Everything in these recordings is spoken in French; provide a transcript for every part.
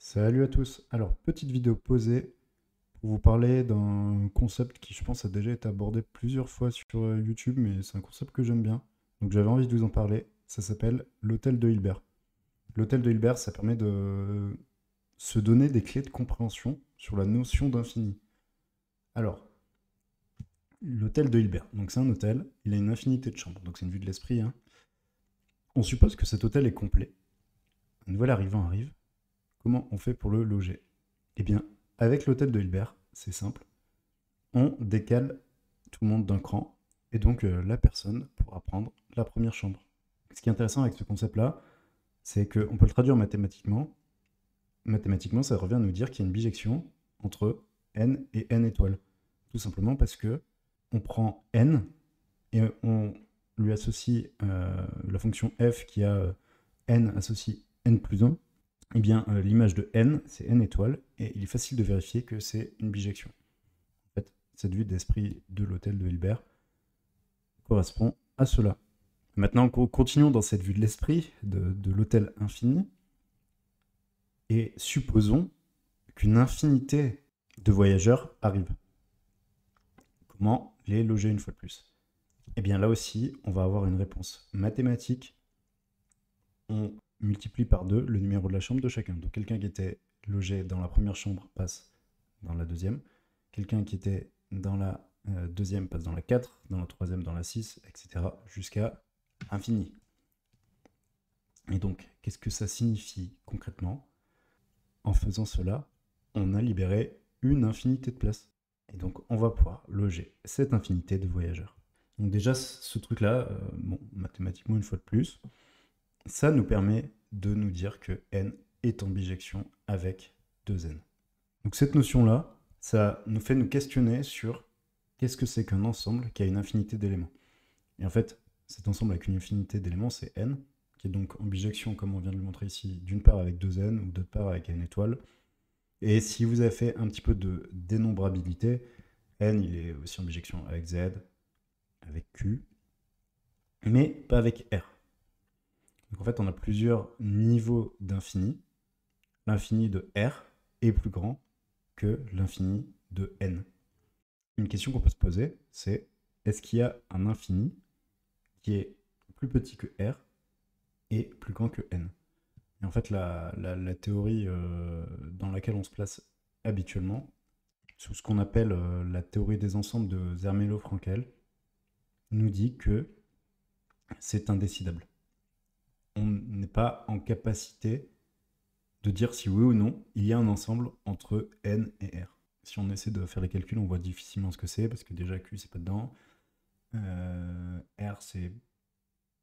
Salut à tous. Alors, petite vidéo posée pour vous parler d'un concept qui, je pense, a déjà été abordé plusieurs fois sur YouTube, mais c'est un concept que j'aime bien. Donc, j'avais envie de vous en parler. Ça s'appelle l'hôtel de Hilbert. L'hôtel de Hilbert, ça permet de se donner des clés de compréhension sur la notion d'infini. Alors, l'hôtel de Hilbert, donc c'est un hôtel, il a une infinité de chambres, donc c'est une vue de l'esprit, hein. On suppose que cet hôtel est complet. Un nouvel arrivant arrive. Comment on fait pour le loger? Eh bien, avec l'hôtel de Hilbert, c'est simple. On décale tout le monde d'un cran, et donc la personne pourra prendre la première chambre. Ce qui est intéressant avec ce concept-là, c'est qu'on peut le traduire mathématiquement. Mathématiquement, ça revient à nous dire qu'il y a une bijection entre n et n étoiles. Tout simplement parce que on prend n et on lui associe la fonction f qui a n associe n plus 1. Eh bien, l'image de n, c'est n étoiles, et il est facile de vérifier que c'est une bijection. En fait, cette vue d'esprit de l'hôtel de Hilbert correspond à cela. Maintenant, continuons dans cette vue de l'esprit de l'hôtel infini, et supposons qu'une infinité de voyageurs arrivent. Comment les loger une fois de plus? Eh bien, là aussi, on va avoir une réponse mathématique. On multiplie par 2 le numéro de la chambre de chacun. Donc quelqu'un qui était logé dans la première chambre passe dans la deuxième. Quelqu'un qui était dans la deuxième passe dans la 4, dans la troisième dans la 6, etc. jusqu'à infini. Et donc, qu'est-ce que ça signifie concrètement? En faisant cela, on a libéré une infinité de places. Et donc, on va pouvoir loger cette infinité de voyageurs. Donc déjà, ce truc-là, bon, mathématiquement, une fois de plus, ça nous permet de nous dire que n est en bijection avec 2n. Donc cette notion-là, ça nous fait nous questionner sur qu'est-ce que c'est qu'un ensemble qui a une infinité d'éléments. Et en fait, cet ensemble avec une infinité d'éléments, c'est n, qui est donc en bijection, comme on vient de le montrer ici, d'une part avec 2n ou d'autre part avec n étoiles. Et si vous avez fait un petit peu de dénombrabilité, n, il est aussi en bijection avec z, avec q, mais pas avec r. Donc en fait, on a plusieurs niveaux d'infini. L'infini de R est plus grand que l'infini de N. Une question qu'on peut se poser, c'est est-ce qu'il y a un infini qui est plus petit que R et plus grand que N? Et en fait, la théorie dans laquelle on se place habituellement, sous ce qu'on appelle la théorie des ensembles de Zermelo-Frankel, nous dit que c'est indécidable. On n'est pas en capacité de dire si oui ou non il y a un ensemble entre n et r. Si on essaie de faire les calculs, on voit difficilement ce que c'est, parce que déjà Q c'est pas dedans, R c'est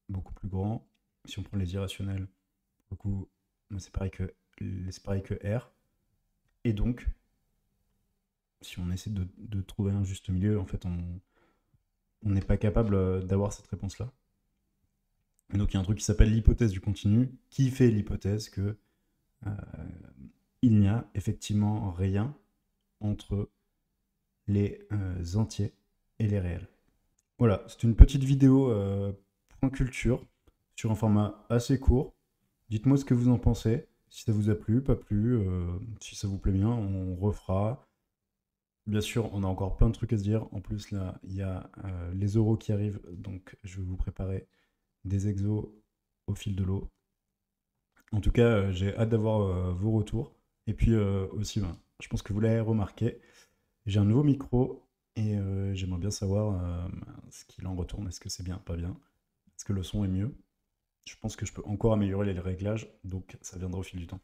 beaucoup plus grand. Si on prend les irrationnels, beaucoup, c'est pareil que R. Et donc, si on essaie de trouver un juste milieu, en fait on n'est pas capable d'avoir cette réponse-là. Et donc il y a un truc qui s'appelle l'hypothèse du continu, qui fait l'hypothèse que il n'y a effectivement rien entre les entiers et les réels. Voilà, c'est une petite vidéo point culture sur un format assez court. Dites-moi ce que vous en pensez, si ça vous a plu, pas plu, si ça vous plaît bien, on refera. Bien sûr, on a encore plein de trucs à se dire. En plus, là, il y a les euros qui arrivent, donc je vais vous préparer des exos au fil de l'eau. En tout cas, j'ai hâte d'avoir vos retours. Et puis aussi, ben, je pense que vous l'avez remarqué, j'ai un nouveau micro et j'aimerais bien savoir ce qu'il en retourne. Est-ce que c'est bien, pas bien? Est-ce que le son est mieux? Je pense que je peux encore améliorer les réglages, donc ça viendra au fil du temps.